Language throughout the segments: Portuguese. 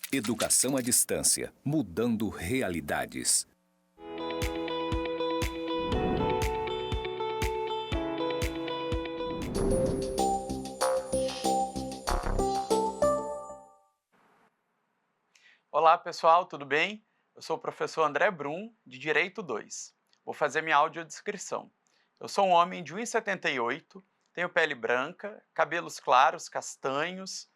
Educação à distância, mudando realidades. Olá pessoal, tudo bem? Eu sou o professor André Brum, de Direito 2. Vou fazer minha audiodescrição. Eu sou um homem de 1,78, tenho pele branca, cabelos claros, castanhos,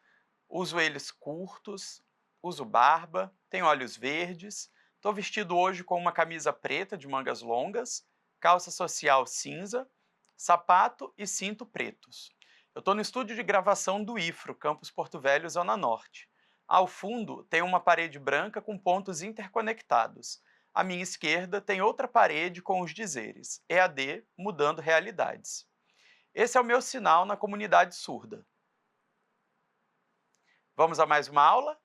uso eles curtos, uso barba, tenho olhos verdes, estou vestido hoje com uma camisa preta de mangas longas, calça social cinza, sapato e cinto pretos. Eu estou no estúdio de gravação do IFRO, Campus Porto Velho, Zona Norte. Ao fundo tem uma parede branca com pontos interconectados. À minha esquerda tem outra parede com os dizeres EAD mudando realidades. Esse é o meu sinal na comunidade surda. Vamos a mais uma aula?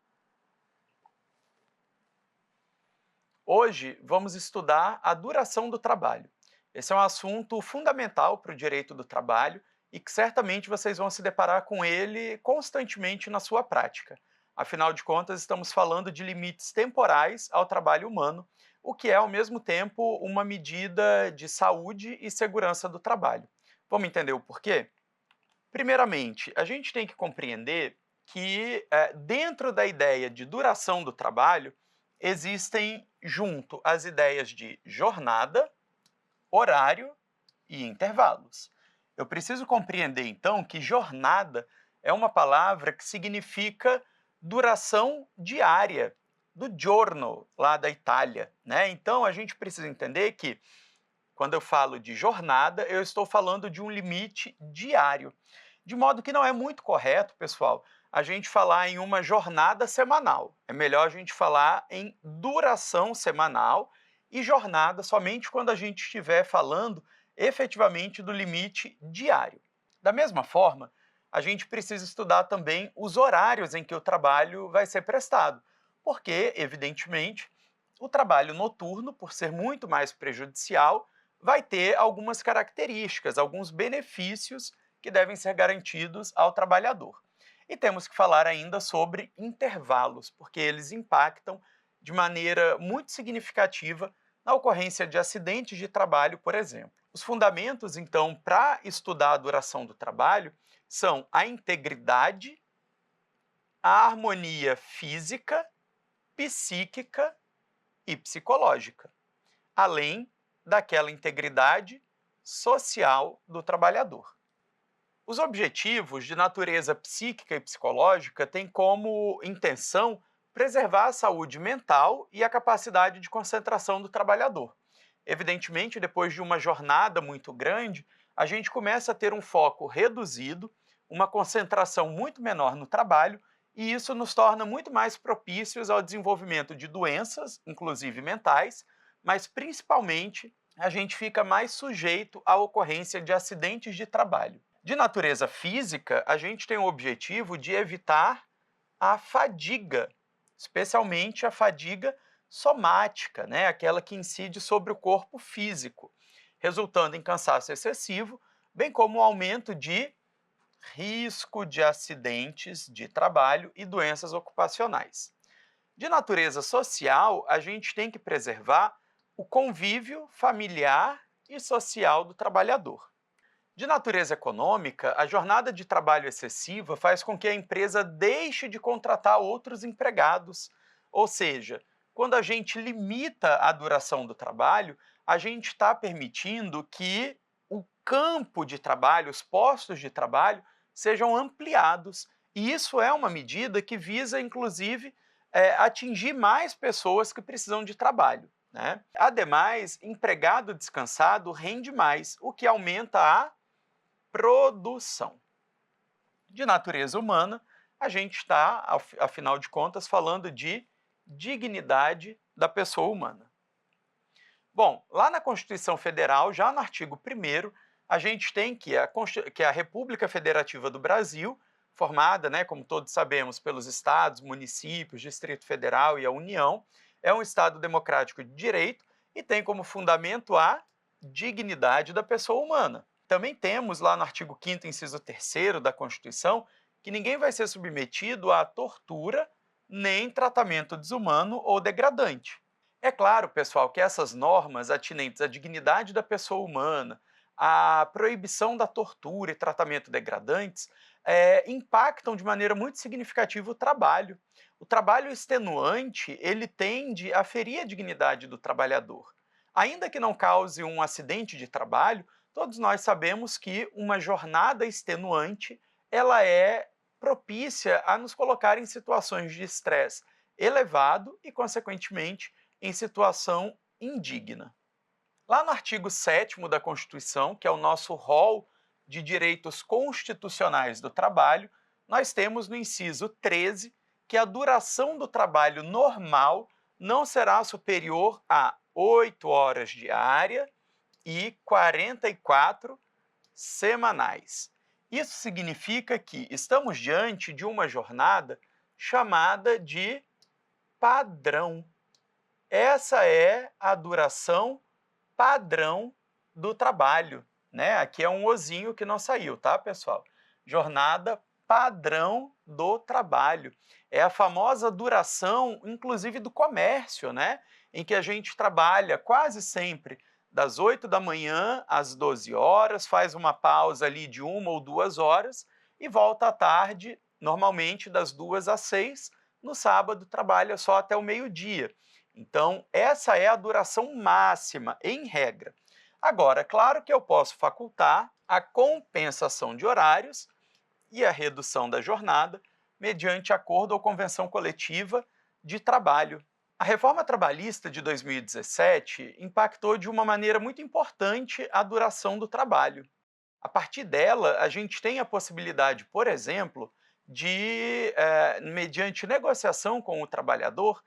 Hoje vamos estudar a duração do trabalho. Esse é um assunto fundamental para o direito do trabalho e que certamente vocês vão se deparar com ele constantemente na sua prática. Afinal de contas, estamos falando de limites temporais ao trabalho humano, o que é, ao mesmo tempo, uma medida de saúde e segurança do trabalho. Vamos entender o porquê? Primeiramente, a gente tem que compreender que, dentro da ideia de duração do trabalho, existem junto as ideias de jornada, horário e intervalos. Eu preciso compreender, então, que jornada é uma palavra que significa duração diária, do giorno, lá da Itália, né? Então, a gente precisa entender que, quando eu falo de jornada, eu estou falando de um limite diário. De modo que não é muito correto, pessoal, a gente falar em uma jornada semanal. É melhor a gente falar em duração semanal e jornada somente quando a gente estiver falando efetivamente do limite diário. Da mesma forma, a gente precisa estudar também os horários em que o trabalho vai ser prestado, porque, evidentemente, o trabalho noturno, por ser muito mais prejudicial, vai ter algumas características, alguns benefícios que devem ser garantidos ao trabalhador. E temos que falar ainda sobre intervalos, porque eles impactam de maneira muito significativa na ocorrência de acidentes de trabalho, por exemplo. Os fundamentos, então, para estudar a duração do trabalho são a integridade, a harmonia física, psíquica e psicológica, além daquela integridade social do trabalhador. Os objetivos de natureza psíquica e psicológica têm como intenção preservar a saúde mental e a capacidade de concentração do trabalhador. Evidentemente, depois de uma jornada muito grande, a gente começa a ter um foco reduzido, uma concentração muito menor no trabalho, e isso nos torna muito mais propícios ao desenvolvimento de doenças, inclusive mentais, mas principalmente a gente fica mais sujeito à ocorrência de acidentes de trabalho. De natureza física, a gente tem o objetivo de evitar a fadiga, especialmente a fadiga somática, né? Aquela que incide sobre o corpo físico, resultando em cansaço excessivo, bem como o aumento de risco de acidentes de trabalho e doenças ocupacionais. De natureza social, a gente tem que preservar o convívio familiar e social do trabalhador. De natureza econômica, a jornada de trabalho excessiva faz com que a empresa deixe de contratar outros empregados. Ou seja, quando a gente limita a duração do trabalho, a gente está permitindo que o campo de trabalho, os postos de trabalho, sejam ampliados. E isso é uma medida que visa, inclusive, atingir mais pessoas que precisam de trabalho, né? Ademais, empregado descansado rende mais, o que aumenta a produção. De natureza humana, a gente está, afinal de contas, falando de dignidade da pessoa humana. Bom, lá na Constituição Federal, já no artigo 1º, a gente tem que a República Federativa do Brasil, formada, né, como todos sabemos, pelos estados, municípios, Distrito Federal e a União, é um Estado democrático de direito e tem como fundamento a dignidade da pessoa humana. Também temos lá no artigo 5º, inciso 3º da Constituição, que ninguém vai ser submetido à tortura, nem tratamento desumano ou degradante. É claro, pessoal, que essas normas atinentes à dignidade da pessoa humana, à proibição da tortura e tratamento degradantes, impactam de maneira muito significativa o trabalho. O trabalho extenuante, ele tende a ferir a dignidade do trabalhador. Ainda que não cause um acidente de trabalho, todos nós sabemos que uma jornada extenuante, ela é propícia a nos colocar em situações de estresse elevado e, consequentemente, em situação indigna. Lá no artigo 7º da Constituição, que é o nosso rol de direitos constitucionais do trabalho, nós temos no inciso 13 que a duração do trabalho normal não será superior a 8 horas diária e 44 semanais. Isso significa que estamos diante de uma jornada chamada de padrão. Essa é a duração padrão do trabalho, né? Aqui é um ozinho que não saiu, tá, pessoal? Jornada padrão do trabalho. É a famosa duração, inclusive do comércio, né? Em que a gente trabalha quase sempre das 8 da manhã às 12 horas, faz uma pausa ali de 1 ou 2 horas e volta à tarde, normalmente das 2 às 6. No sábado trabalha só até o meio-dia. Então, essa é a duração máxima, em regra. Agora, é claro que eu posso facultar a compensação de horários e a redução da jornada mediante acordo ou convenção coletiva de trabalho. A reforma trabalhista de 2017 impactou de uma maneira muito importante a duração do trabalho. A partir dela, a gente tem a possibilidade, por exemplo, de, mediante negociação com o trabalhador,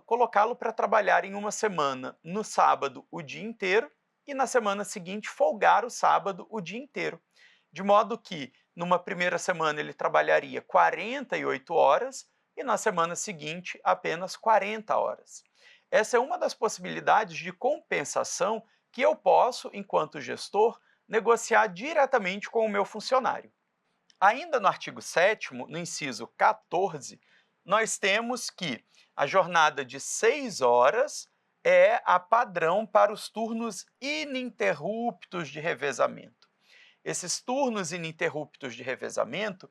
colocá-lo para trabalhar em uma semana, no sábado, o dia inteiro, e na semana seguinte folgar o sábado o dia inteiro. De modo que, numa primeira semana, ele trabalharia 48 horas e na semana seguinte apenas 40 horas. Essa é uma das possibilidades de compensação que eu posso, enquanto gestor, negociar diretamente com o meu funcionário. Ainda no artigo 7º, no inciso 14, nós temos que a jornada de 6 horas é a padrão para os turnos ininterruptos de revezamento. Esses turnos ininterruptos de revezamento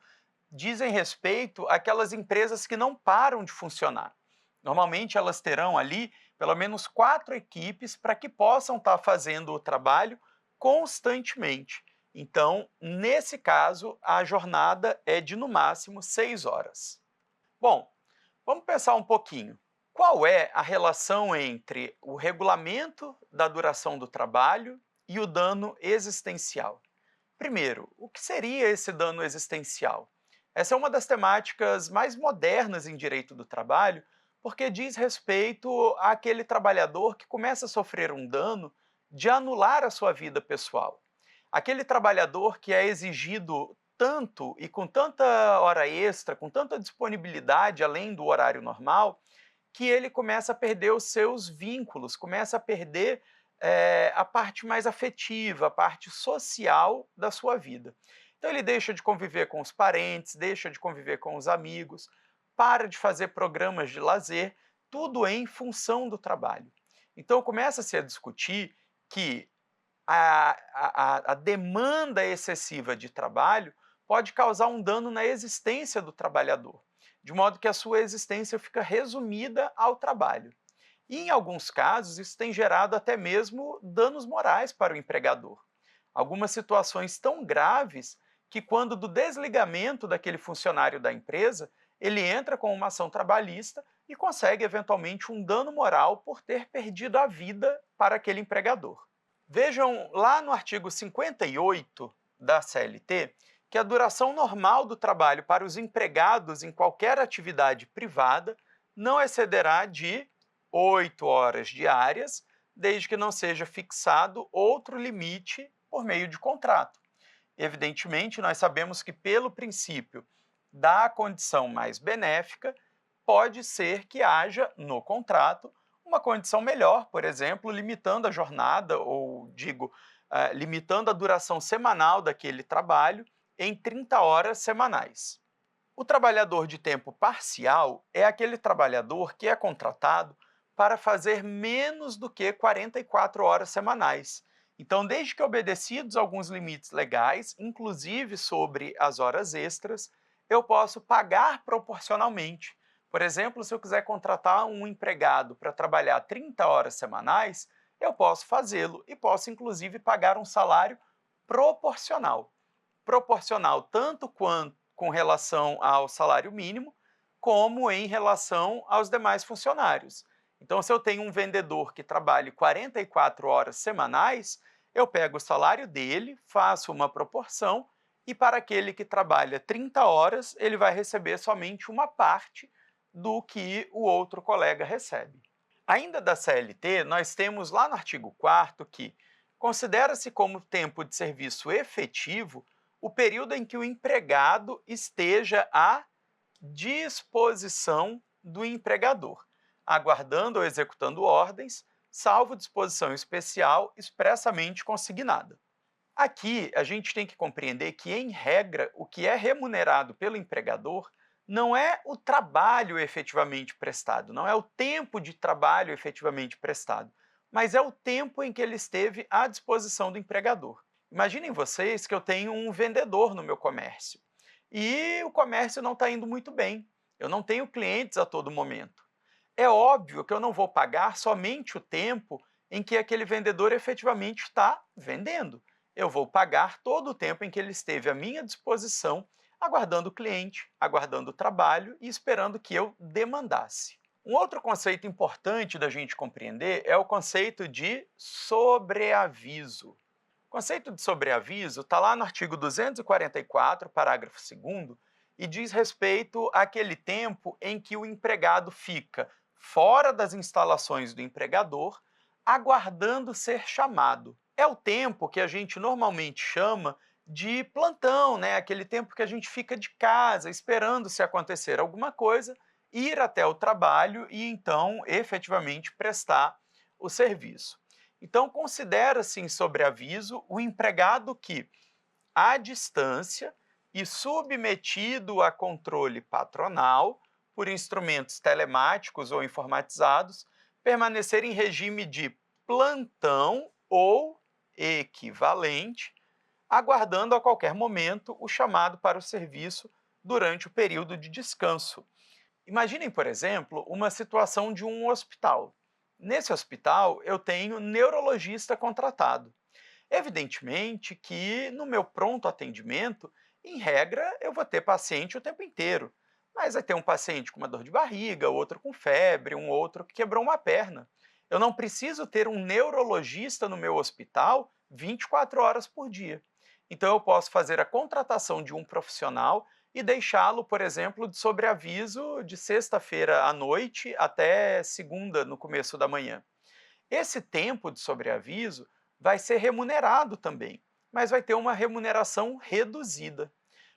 dizem respeito àquelas empresas que não param de funcionar. Normalmente elas terão ali pelo menos 4 equipes para que possam estar fazendo o trabalho constantemente. Então, nesse caso, a jornada é de no máximo 6 horas. Bom, vamos pensar um pouquinho. Qual é a relação entre o regulamento da duração do trabalho e o dano existencial? Primeiro, o que seria esse dano existencial? Essa é uma das temáticas mais modernas em direito do trabalho, porque diz respeito àquele trabalhador que começa a sofrer um dano de anular a sua vida pessoal. Aquele trabalhador que é exigido tanto e com tanta hora extra, com tanta disponibilidade além do horário normal, que ele começa a perder os seus vínculos, começa a perder a parte mais afetiva, a parte social da sua vida. Então ele deixa de conviver com os parentes, deixa de conviver com os amigos, para de fazer programas de lazer, tudo em função do trabalho. Então começa-se a discutir que a demanda excessiva de trabalho pode causar um dano na existência do trabalhador, de modo que a sua existência fica resumida ao trabalho. E, em alguns casos, isso tem gerado até mesmo danos morais para o empregador. Algumas situações tão graves que, quando do desligamento daquele funcionário da empresa, ele entra com uma ação trabalhista e consegue, eventualmente, um dano moral por ter perdido a vida para aquele empregador. Vejam lá no artigo 58 da CLT que a duração normal do trabalho para os empregados em qualquer atividade privada não excederá de 8 horas diárias, desde que não seja fixado outro limite por meio de contrato. Evidentemente, nós sabemos que, pelo princípio da condição mais benéfica, pode ser que haja no contrato uma condição melhor, por exemplo, limitando a jornada, ou digo, limitando a duração semanal daquele trabalho em 30 horas semanais. O trabalhador de tempo parcial é aquele trabalhador que é contratado para fazer menos do que 44 horas semanais. Então, desde que obedecidos alguns limites legais, inclusive sobre as horas extras, eu posso pagar proporcionalmente. Por exemplo, se eu quiser contratar um empregado para trabalhar 30 horas semanais, eu posso fazê-lo e posso, inclusive, pagar um salário proporcional. Proporcional tanto com relação ao salário mínimo, como em relação aos demais funcionários. Então, se eu tenho um vendedor que trabalhe 44 horas semanais, eu pego o salário dele, faço uma proporção, e para aquele que trabalha 30 horas, ele vai receber somente uma parte do que o outro colega recebe. Ainda da CLT, nós temos lá no artigo 4º que considera-se como tempo de serviço efetivo o período em que o empregado esteja à disposição do empregador, aguardando ou executando ordens, salvo disposição especial expressamente consignada. Aqui, a gente tem que compreender que, em regra, o que é remunerado pelo empregador não é o trabalho efetivamente prestado, não é o tempo de trabalho efetivamente prestado, mas é o tempo em que ele esteve à disposição do empregador. Imaginem vocês que eu tenho um vendedor no meu comércio e o comércio não está indo muito bem, eu não tenho clientes a todo momento. É óbvio que eu não vou pagar somente o tempo em que aquele vendedor efetivamente está vendendo. Eu vou pagar todo o tempo em que ele esteve à minha disposição, aguardando o cliente, aguardando o trabalho e esperando que eu demandasse. Um outro conceito importante da gente compreender é o conceito de sobreaviso. O conceito de sobreaviso está lá no artigo 244, parágrafo 2º, e diz respeito àquele tempo em que o empregado fica fora das instalações do empregador, aguardando ser chamado. É o tempo que a gente normalmente chama de plantão, né? Aquele tempo que a gente fica de casa, esperando se acontecer alguma coisa, ir até o trabalho e então efetivamente prestar o serviço. Então, considera-se em sobreaviso o empregado que, à distância e submetido a controle patronal, por instrumentos telemáticos ou informatizados, permanecer em regime de plantão ou equivalente, aguardando a qualquer momento o chamado para o serviço durante o período de descanso. Imaginem, por exemplo, uma situação de um hospital. Nesse hospital, eu tenho neurologista contratado. Evidentemente que no meu pronto atendimento, em regra, eu vou ter paciente o tempo inteiro. Mas vai ter um paciente com uma dor de barriga, outro com febre, um outro que quebrou uma perna. Eu não preciso ter um neurologista no meu hospital 24 horas por dia. Então, eu posso fazer a contratação de um profissional e deixá-lo, por exemplo, de sobreaviso de sexta-feira à noite até segunda, no começo da manhã. Esse tempo de sobreaviso vai ser remunerado também, mas vai ter uma remuneração reduzida.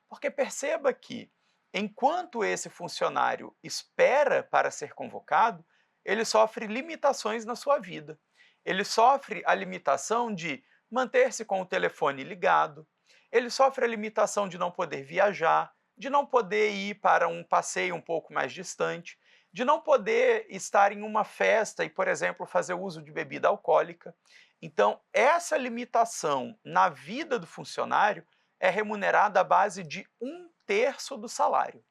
Porque perceba que, enquanto esse funcionário espera para ser convocado, ele sofre limitações na sua vida. Ele sofre a limitação de manter-se com o telefone ligado, ele sofre a limitação de não poder viajar, de não poder ir para um passeio um pouco mais distante, de não poder estar em uma festa e, por exemplo, fazer uso de bebida alcoólica. Então, essa limitação na vida do funcionário é remunerada à base de 1/3 do salário.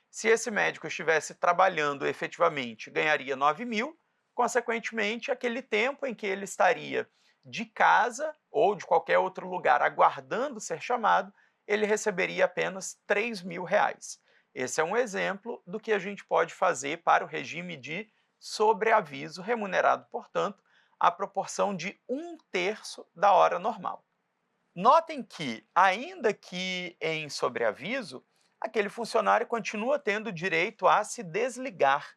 Se esse médico estivesse trabalhando efetivamente, ganharia 9.000, consequentemente, aquele tempo em que ele estaria de casa ou de qualquer outro lugar aguardando ser chamado, ele receberia apenas R$ 3.000. Esse é um exemplo do que a gente pode fazer para o regime de sobreaviso, remunerado, portanto, à proporção de 1/3 da hora normal. Notem que, ainda que em sobreaviso, aquele funcionário continua tendo direito a se desligar.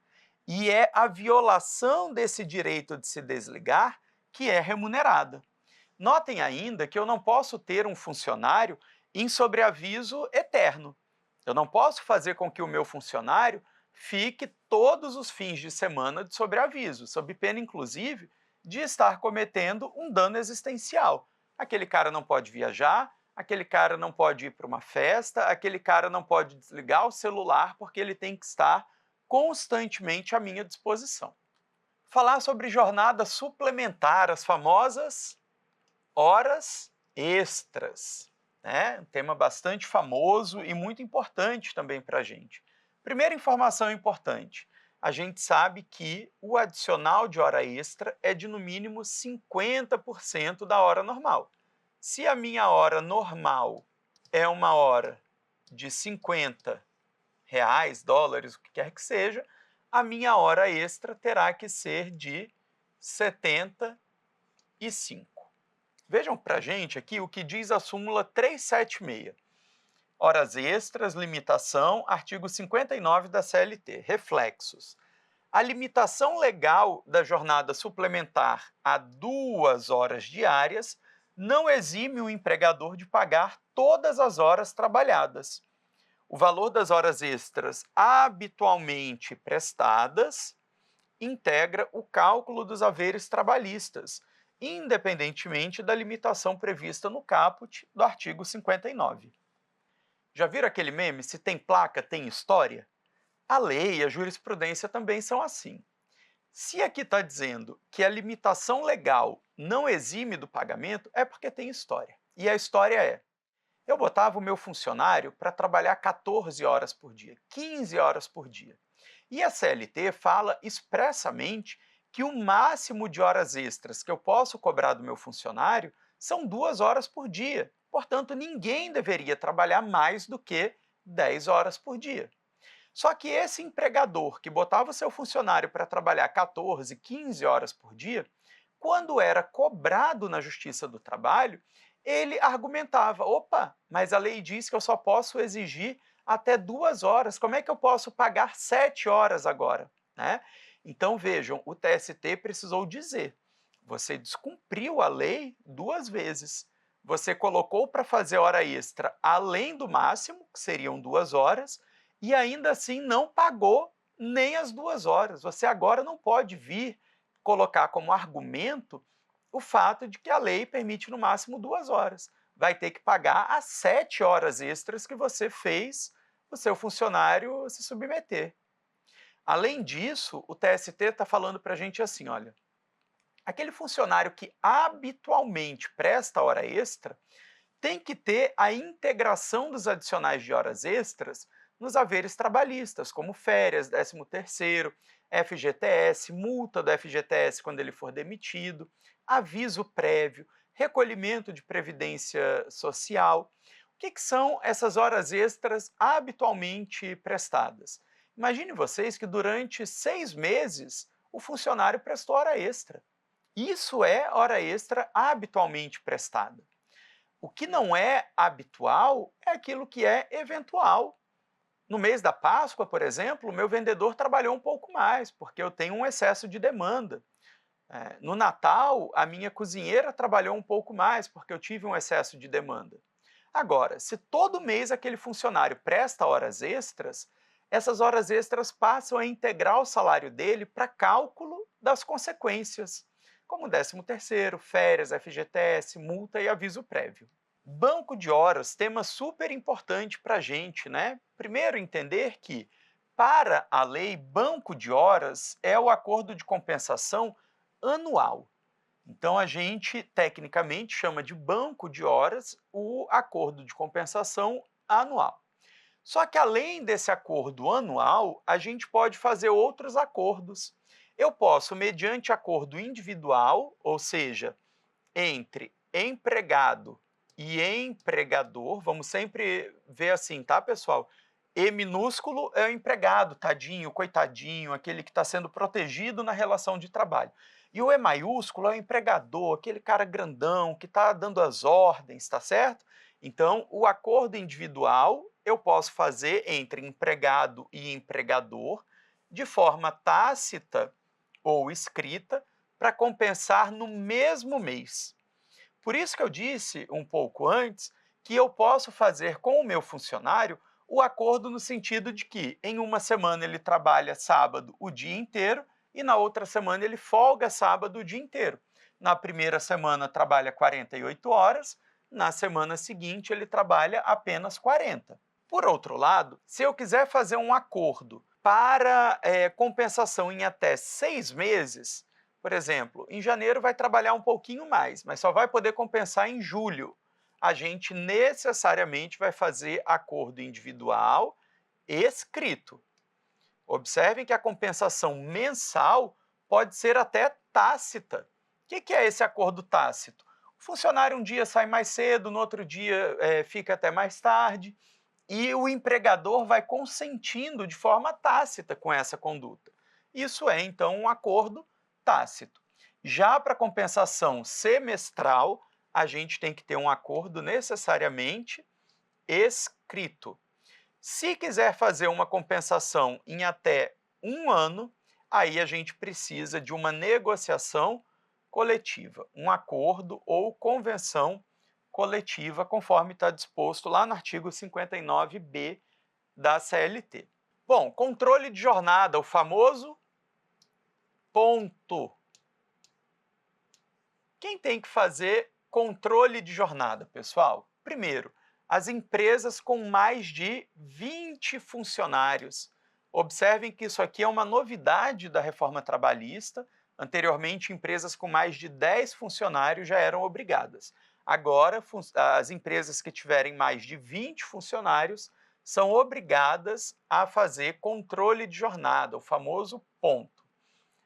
E é a violação desse direito de se desligar que é remunerada. Notem ainda que eu não posso ter um funcionário em sobreaviso eterno. Eu não posso fazer com que o meu funcionário fique todos os fins de semana de sobreaviso, sob pena, inclusive, de estar cometendo um dano existencial. Aquele cara não pode viajar, aquele cara não pode ir para uma festa, aquele cara não pode desligar o celular porque ele tem que estar constantemente à minha disposição. Falar sobre jornada suplementar, as famosas horas extras, né? Um tema bastante famoso e muito importante também para a gente. Primeira informação importante: a gente sabe que o adicional de hora extra é de no mínimo 50% da hora normal. Se a minha hora normal é uma hora de 50 reais, dólares, o que quer que seja, a minha hora extra terá que ser de 75. Vejam para a gente aqui o que diz a súmula 376. Horas extras, limitação, artigo 59 da CLT, reflexos. A limitação legal da jornada suplementar a 2 horas diárias não exime o empregador de pagar todas as horas trabalhadas. O valor das horas extras habitualmente prestadas integra o cálculo dos haveres trabalhistas, independentemente da limitação prevista no caput do artigo 59. Já viram aquele meme? Se tem placa, tem história? A lei e a jurisprudência também são assim. Se aqui está dizendo que a limitação legal não exime do pagamento, é porque tem história. E a história é: eu botava o meu funcionário para trabalhar 14 horas por dia, 15 horas por dia. E a CLT fala expressamente que o máximo de horas extras que eu posso cobrar do meu funcionário são 2 horas por dia. Portanto, ninguém deveria trabalhar mais do que 10 horas por dia. Só que esse empregador que botava o seu funcionário para trabalhar 14, 15 horas por dia, quando era cobrado na Justiça do Trabalho, ele argumentava: opa, mas a lei diz que eu só posso exigir até 2 horas, como é que eu posso pagar 7 horas agora? Né? Então vejam, o TST precisou dizer: você descumpriu a lei 2 vezes. Você colocou para fazer hora extra além do máximo, que seriam 2 horas, e ainda assim não pagou nem as 2 horas. Você agora não pode vir colocar como argumento o fato de que a lei permite no máximo 2 horas. Vai ter que pagar as 7 horas extras que você fez o seu funcionário se submeter. Além disso, o TST está falando para a gente assim: olha, aquele funcionário que habitualmente presta hora extra tem que ter a integração dos adicionais de horas extras nos haveres trabalhistas, como férias, 13º, FGTS, multa do FGTS quando ele for demitido, aviso prévio, recolhimento de previdência social. O que são essas horas extras habitualmente prestadas? Imagine vocês que durante 6 meses o funcionário prestou hora extra. Isso é hora extra habitualmente prestada. O que não é habitual é aquilo que é eventual. No mês da Páscoa, por exemplo, o meu vendedor trabalhou um pouco mais, porque eu tenho um excesso de demanda. No Natal, a minha cozinheira trabalhou um pouco mais, porque eu tive um excesso de demanda. Agora, se todo mês aquele funcionário presta horas extras, essas horas extras passam a integrar o salário dele para cálculo das consequências, como 13º, férias, FGTS, multa e aviso prévio. Banco de horas, tema super importante para a gente, né? Primeiro, entender que, para a lei, banco de horas é o acordo de compensação anual. Então, a gente, tecnicamente, chama de banco de horas o acordo de compensação anual. Só que, além desse acordo anual, a gente pode fazer outros acordos. Eu posso, mediante acordo individual, ou seja, entre empregado e empregador, vamos sempre ver assim, tá, pessoal? E minúsculo é o empregado, tadinho, coitadinho, aquele que está sendo protegido na relação de trabalho. E o E maiúsculo é o empregador, aquele cara grandão que está dando as ordens, tá certo? Então, o acordo individual eu posso fazer entre empregado e empregador de forma tácita ou escrita para compensar no mesmo mês. Por isso que eu disse um pouco antes que eu posso fazer com o meu funcionário o acordo no sentido de que em uma semana ele trabalha sábado o dia inteiro e na outra semana ele folga sábado o dia inteiro. Na primeira semana trabalha 48 horas, na semana seguinte ele trabalha apenas 40. Por outro lado, se eu quiser fazer um acordo para compensação em até 6 meses, por exemplo, em janeiro vai trabalhar um pouquinho mais, mas só vai poder compensar em julho. A gente necessariamente vai fazer acordo individual escrito. Observem que a compensação mensal pode ser até tácita. O que é esse acordo tácito? O funcionário um dia sai mais cedo, no outro dia fica até mais tarde, e o empregador vai consentindo de forma tácita com essa conduta. Isso é, então, um acordo tácito. Já para compensação semestral, a gente tem que ter um acordo necessariamente escrito. Se quiser fazer uma compensação em até 1 ano, aí a gente precisa de uma negociação coletiva, um acordo ou convenção coletiva, conforme está disposto lá no artigo 59b da CLT. Bom, controle de jornada, o famoso ponto. Quem tem que fazer controle de jornada, pessoal? Primeiro, as empresas com mais de 20 funcionários. Observem que isso aqui é uma novidade da reforma trabalhista. Anteriormente, empresas com mais de 10 funcionários já eram obrigadas. Agora, as empresas que tiverem mais de 20 funcionários são obrigadas a fazer controle de jornada, o famoso ponto.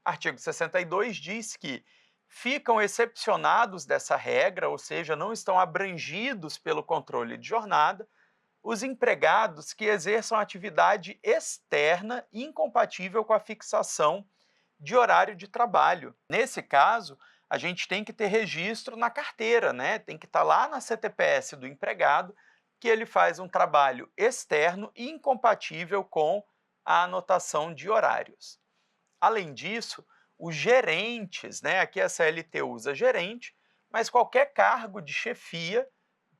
Artigo 62 diz que ficam excepcionados dessa regra, ou seja, não estão abrangidos pelo controle de jornada, os empregados que exerçam atividade externa incompatível com a fixação de horário de trabalho. Nesse caso, a gente tem que ter registro na carteira, né? Tem que estar lá na CTPS do empregado que ele faz um trabalho externo incompatível com a anotação de horários. Além disso, os gerentes, né? Aqui a CLT usa gerente, mas qualquer cargo de chefia,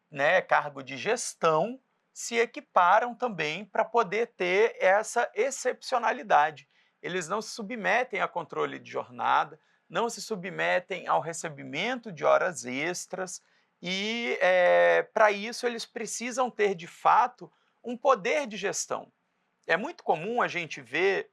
né? Cargo de gestão, se equiparam também para poder ter essa excepcionalidade. Eles não se submetem a controle de jornada, não se submetem ao recebimento de horas extras e, para isso, eles precisam ter, de fato, um poder de gestão. É muito comum a gente ver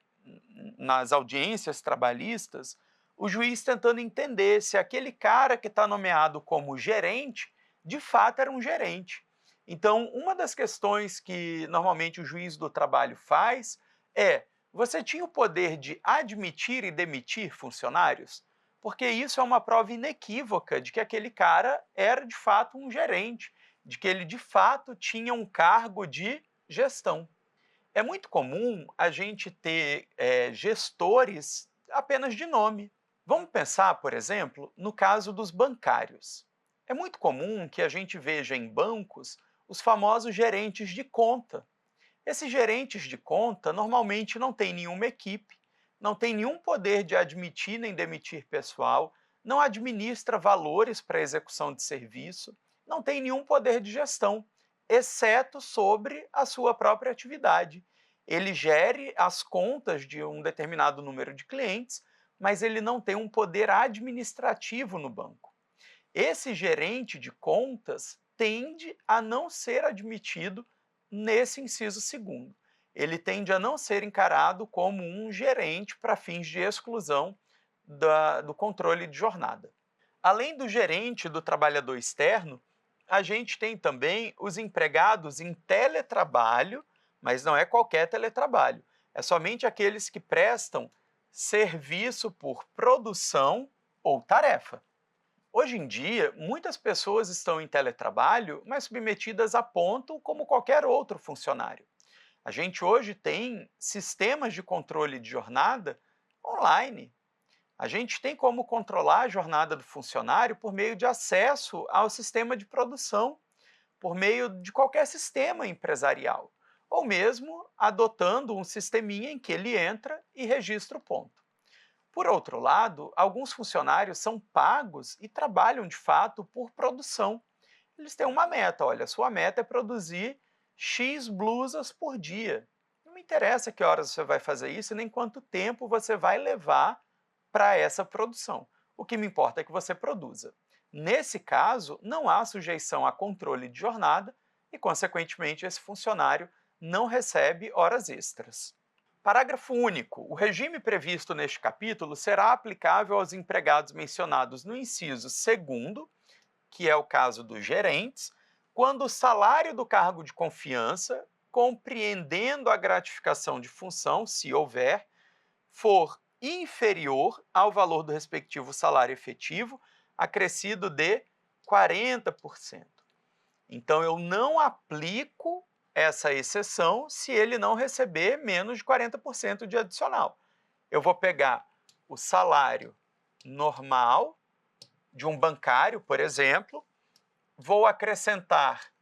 nas audiências trabalhistas o juiz tentando entender se aquele cara que está nomeado como gerente, de fato era um gerente. Então, uma das questões que normalmente o juiz do trabalho faz é: você tinha o poder de admitir e demitir funcionários? Porque isso é uma prova inequívoca de que aquele cara era de fato um gerente, de que ele de fato tinha um cargo de gestão. É muito comum a gente ter gestores apenas de nome. Vamos pensar, por exemplo, no caso dos bancários. É muito comum que a gente veja em bancos os famosos gerentes de conta. Esses gerentes de conta normalmente não têm nenhuma equipe, não têm nenhum poder de admitir nem demitir pessoal, não administra valores para execução de serviço, não tem nenhum poder de gestão, exceto sobre a sua própria atividade. Ele gere as contas de um determinado número de clientes, mas ele não tem um poder administrativo no banco. Esse gerente de contas tende a não ser admitido nesse inciso segundo. Ele tende a não ser encarado como um gerente para fins de exclusão do controle de jornada. Além do gerente do trabalhador externo, a gente tem também os empregados em teletrabalho, mas não é qualquer teletrabalho, é somente aqueles que prestam serviço por produção ou tarefa. Hoje em dia, muitas pessoas estão em teletrabalho, mas submetidas a ponto como qualquer outro funcionário. A gente hoje tem sistemas de controle de jornada online. A gente tem como controlar a jornada do funcionário por meio de acesso ao sistema de produção, por meio de qualquer sistema empresarial, ou mesmo adotando um sisteminha em que ele entra e registra o ponto. Por outro lado, alguns funcionários são pagos e trabalham de fato por produção. Eles têm uma meta: olha, sua meta é produzir X blusas por dia. Não me interessa que horas você vai fazer isso, nem quanto tempo você vai levar para essa produção. O que me importa é que você produza. Nesse caso, não há sujeição a controle de jornada e, consequentemente, esse funcionário não recebe horas extras. Parágrafo único. O regime previsto neste capítulo será aplicável aos empregados mencionados no inciso segundo, que é o caso dos gerentes, quando o salário do cargo de confiança, compreendendo a gratificação de função, se houver, for inferior ao valor do respectivo salário efetivo, acrescido de 40%. Então, eu não aplico essa exceção se ele não receber menos de 40% de adicional. Eu vou pegar o salário normal de um bancário, por exemplo, vou acrescentar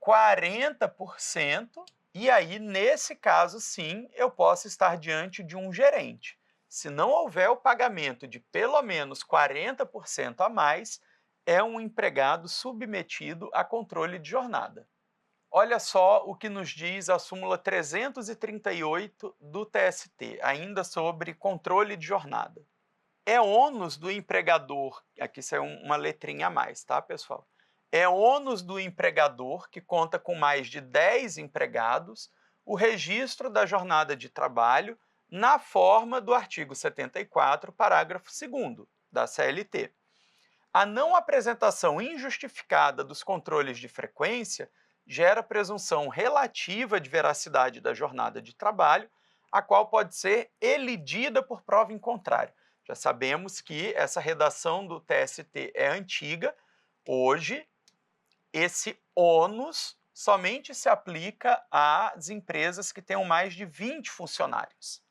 40%, e aí, nesse caso, sim, eu posso estar diante de um gerente. Se não houver o pagamento de pelo menos 40% a mais, é um empregado submetido a controle de jornada. Olha só o que nos diz a súmula 338 do TST, ainda sobre controle de jornada. É ônus do empregador, aqui isso é uma letrinha a mais, tá, pessoal? É ônus do empregador, que conta com mais de 10 empregados, o registro da jornada de trabalho na forma do artigo 74, parágrafo 2º da CLT. A não apresentação injustificada dos controles de frequência gera presunção relativa de veracidade da jornada de trabalho, a qual pode ser elidida por prova em contrário. Já sabemos que essa redação do TST é antiga. Hoje, esse ônus somente se aplica às empresas que tenham mais de 20 funcionários.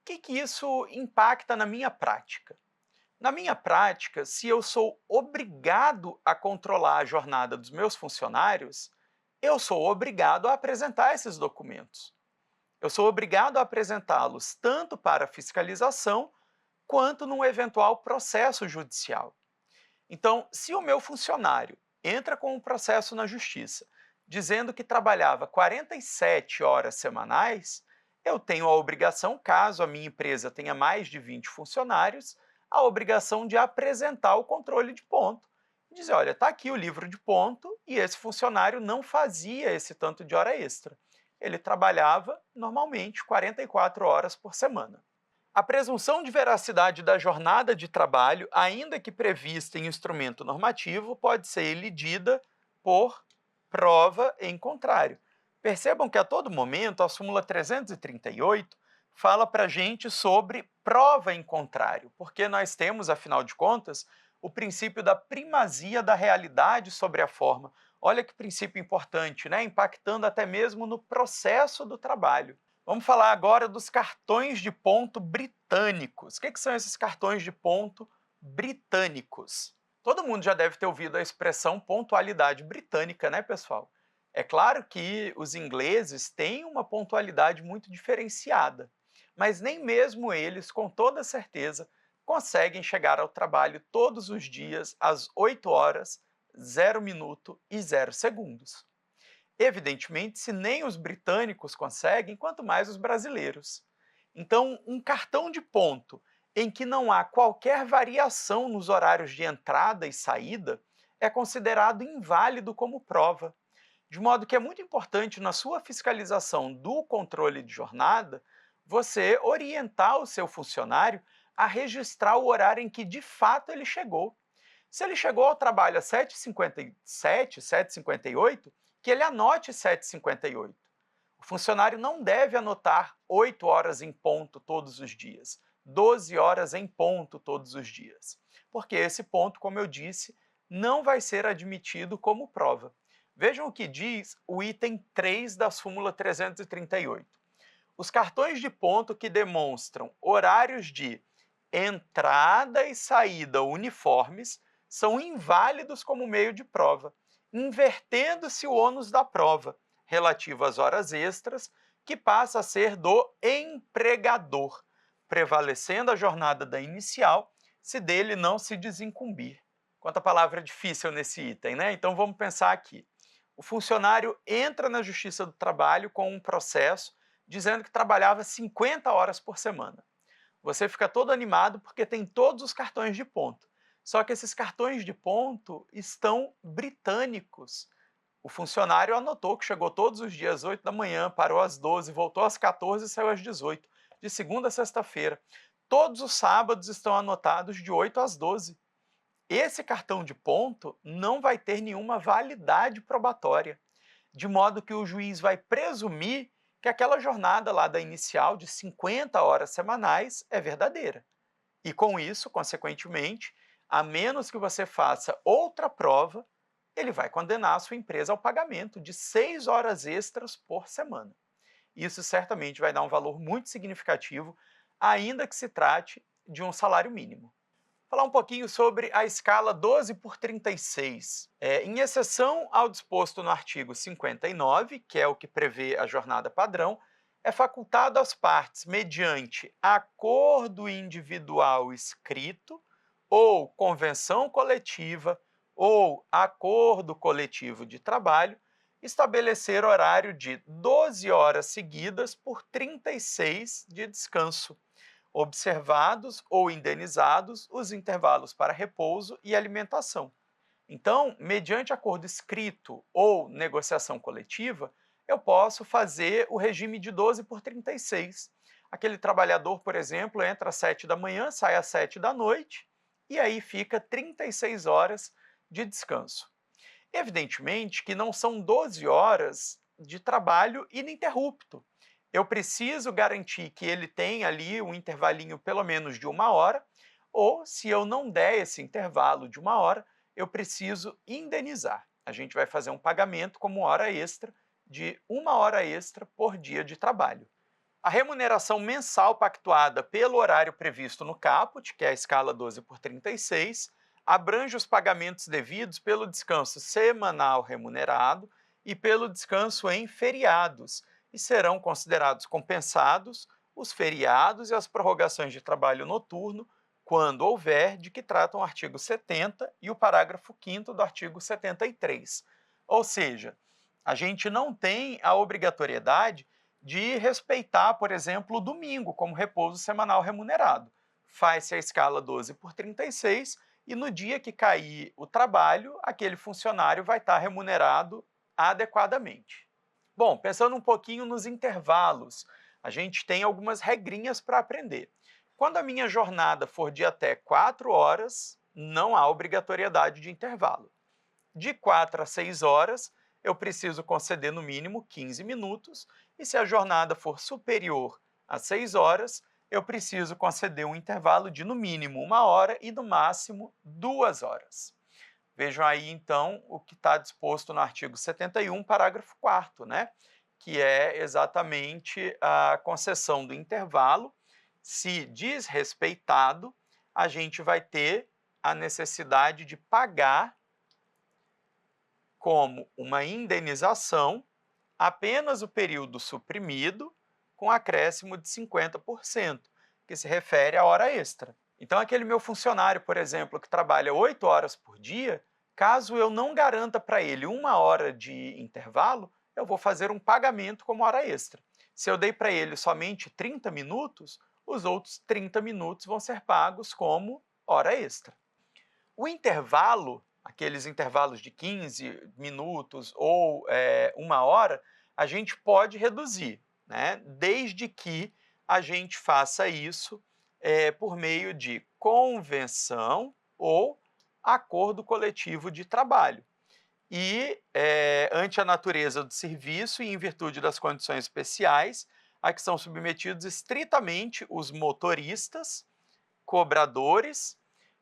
O que isso impacta na minha prática? Na minha prática, se eu sou obrigado a controlar a jornada dos meus funcionários, eu sou obrigado a apresentar esses documentos. Eu sou obrigado a apresentá-los tanto para fiscalização quanto num eventual processo judicial. Então, se o meu funcionário entra com um processo na justiça dizendo que trabalhava 47 horas semanais, eu tenho a obrigação, caso a minha empresa tenha mais de 20 funcionários, a obrigação de apresentar o controle de ponto. Dizer, olha, está aqui o livro de ponto e esse funcionário não fazia esse tanto de hora extra. Ele trabalhava, normalmente, 44 horas por semana. A presunção de veracidade da jornada de trabalho, ainda que prevista em instrumento normativo, pode ser elidida por prova em contrário. Percebam que a todo momento a súmula 338 fala para a gente sobre prova em contrário, porque nós temos, afinal de contas, o princípio da primazia da realidade sobre a forma. Olha que princípio importante, né? Impactando até mesmo no processo do trabalho. Vamos falar agora dos cartões de ponto britânicos. O que são esses cartões de ponto britânicos? Todo mundo já deve ter ouvido a expressão pontualidade britânica, né, pessoal? É claro que os ingleses têm uma pontualidade muito diferenciada, mas nem mesmo eles, com toda certeza, conseguem chegar ao trabalho todos os dias às 8 horas, 0 minuto e 0 segundos. Evidentemente, se nem os britânicos conseguem, quanto mais os brasileiros. Então, um cartão de ponto em que não há qualquer variação nos horários de entrada e saída é considerado inválido como prova. De modo que é muito importante na sua fiscalização do controle de jornada, você orientar o seu funcionário a registrar o horário em que de fato ele chegou. Se ele chegou ao trabalho às 7h57, 7h58, que ele anote 7h58. O funcionário não deve anotar 8 horas em ponto todos os dias, 12 horas em ponto todos os dias, porque esse ponto, como eu disse, não vai ser admitido como prova. Vejam o que diz o item 3 da súmula 338. Os cartões de ponto que demonstram horários de entrada e saída uniformes são inválidos como meio de prova, invertendo-se o ônus da prova, relativo às horas extras, que passa a ser do empregador, prevalecendo a jornada da inicial, se dele não se desincumbir. Quanta palavra difícil nesse item, né? Então vamos pensar aqui. O funcionário entra na Justiça do Trabalho com um processo dizendo que trabalhava 50 horas por semana. Você fica todo animado porque tem todos os cartões de ponto. Só que esses cartões de ponto estão britânicos. O funcionário anotou que chegou todos os dias às 8 da manhã, parou às 12, voltou às 14 e saiu às 18, de segunda a sexta-feira. Todos os sábados estão anotados de 8 às 12. Esse cartão de ponto não vai ter nenhuma validade probatória, de modo que o juiz vai presumir que aquela jornada lá da inicial de 50 horas semanais é verdadeira. E com isso, consequentemente, a menos que você faça outra prova, ele vai condenar a sua empresa ao pagamento de 6 horas extras por semana. Isso certamente vai dar um valor muito significativo, ainda que se trate de um salário mínimo. Falar um pouquinho sobre a escala 12 por 36. Em exceção ao disposto no artigo 59, que é o que prevê a jornada padrão, é facultado às partes, mediante acordo individual escrito, ou convenção coletiva, ou acordo coletivo de trabalho, estabelecer horário de 12 horas seguidas por 36 de descanso, observados ou indenizados os intervalos para repouso e alimentação. Então, mediante acordo escrito ou negociação coletiva, eu posso fazer o regime de 12 por 36. Aquele trabalhador, por exemplo, entra às 7 da manhã, sai às 7 da noite, e aí fica 36 horas de descanso. Evidentemente que não são 12 horas de trabalho ininterrupto. Eu preciso garantir que ele tem ali um intervalinho pelo menos de 1 hora, ou se eu não der esse intervalo de 1 hora, eu preciso indenizar. A gente vai fazer um pagamento como hora extra de 1 hora extra por dia de trabalho. A remuneração mensal pactuada pelo horário previsto no caput, que é a escala 12 por 36, abrange os pagamentos devidos pelo descanso semanal remunerado e pelo descanso em feriados, e serão considerados compensados os feriados e as prorrogações de trabalho noturno, quando houver, de que tratam o artigo 70 e o parágrafo 5º do artigo 73. Ou seja, a gente não tem a obrigatoriedade de respeitar, por exemplo, o domingo como repouso semanal remunerado. Faz-se a escala 12 por 36 e no dia que cair o trabalho, aquele funcionário vai estar remunerado adequadamente. Bom, pensando um pouquinho nos intervalos, a gente tem algumas regrinhas para aprender. Quando a minha jornada for de até 4 horas, não há obrigatoriedade de intervalo. De 4 a 6 horas, eu preciso conceder no mínimo 15 minutos, e se a jornada for superior a 6 horas, eu preciso conceder um intervalo de no mínimo 1 hora e no máximo 2 horas. Vejam aí, então, o que está disposto no artigo 71, parágrafo 4º, né? Que é exatamente a concessão do intervalo. Se desrespeitado, a gente vai ter a necessidade de pagar como uma indenização apenas o período suprimido, com acréscimo de 50%, que se refere à hora extra. Então, aquele meu funcionário, por exemplo, que trabalha 8 horas por dia, caso eu não garanta para ele 1 hora de intervalo, eu vou fazer um pagamento como hora extra. Se eu dei para ele somente 30 minutos, os outros 30 minutos vão ser pagos como hora extra. O intervalo, aqueles intervalos de 15 minutos ou 1 hora, a gente pode reduzir, né? Desde que a gente faça isso por meio de convenção ou acordo coletivo de trabalho. E, ante a natureza do serviço e em virtude das condições especiais, a que são submetidos estritamente os motoristas, cobradores,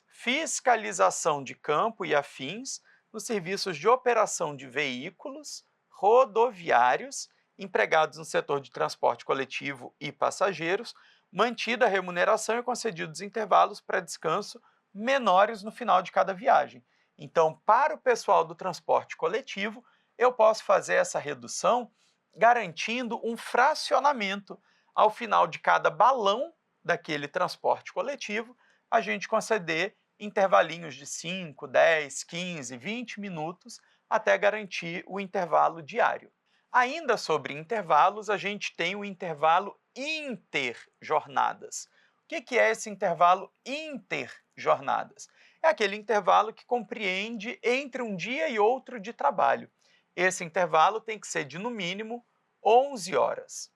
fiscalização de campo e afins, nos serviços de operação de veículos, rodoviários, empregados no setor de transporte coletivo e passageiros, mantida a remuneração e concedidos intervalos para descanso menores no final de cada viagem. Então, para o pessoal do transporte coletivo, eu posso fazer essa redução garantindo um fracionamento. Ao final de cada balão daquele transporte coletivo, a gente conceder intervalinhos de 5, 10, 15, 20 minutos até garantir o intervalo diário. Ainda sobre intervalos, a gente tem o intervalo interjornadas. O que é esse intervalo interjornadas? é aquele intervalo que compreende entre um dia e outro de trabalho. Esse intervalo tem que ser de, no mínimo, 11 horas.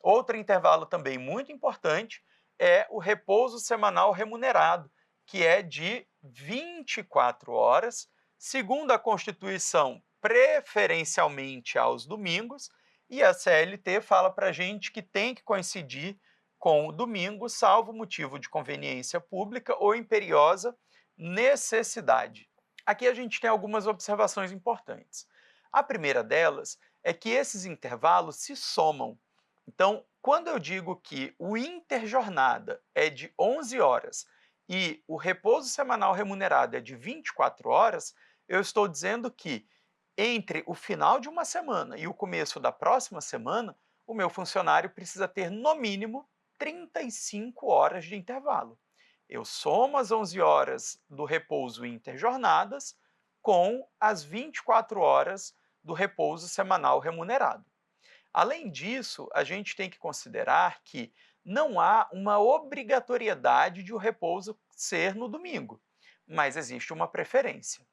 Outro intervalo também muito importante é o repouso semanal remunerado, que é de 24 horas, segundo a Constituição, preferencialmente aos domingos, e a CLT fala para a gente que tem que coincidir com o domingo, salvo motivo de conveniência pública ou imperiosa necessidade. Aqui a gente tem algumas observações importantes. A primeira delas é que esses intervalos se somam. Então, quando eu digo que o interjornada é de 11 horas e o repouso semanal remunerado é de 24 horas, eu estou dizendo que entre o final de uma semana e o começo da próxima semana, o meu funcionário precisa ter, no mínimo, 35 horas de intervalo. Eu somo as 11 horas do repouso interjornadas com as 24 horas do repouso semanal remunerado. Além disso, a gente tem que considerar que não há uma obrigatoriedade de o repouso ser no domingo, mas existe uma preferência.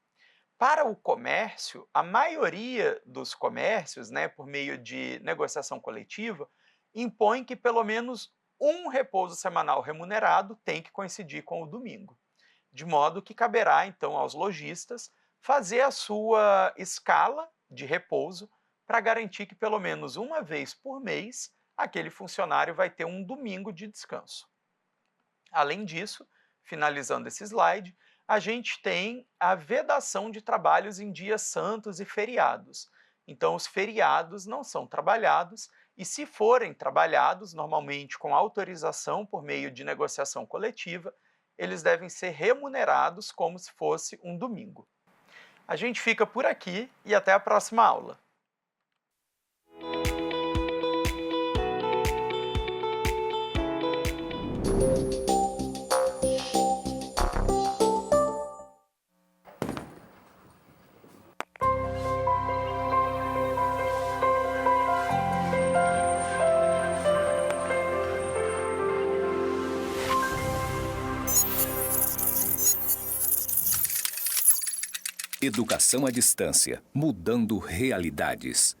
Para o comércio, a maioria dos comércios, por meio de negociação coletiva, impõe que pelo menos um repouso semanal remunerado tem que coincidir com o domingo, de modo que caberá então aos lojistas fazer a sua escala de repouso para garantir que pelo menos uma vez por mês aquele funcionário vai ter um domingo de descanso. Além disso, finalizando esse slide, a gente tem a vedação de trabalhos em dias santos e feriados. Então, os feriados não são trabalhados e, se forem trabalhados, normalmente com autorização por meio de negociação coletiva, eles devem ser remunerados como se fosse um domingo. A gente fica por aqui e até a próxima aula. Educação à distância, mudando realidades.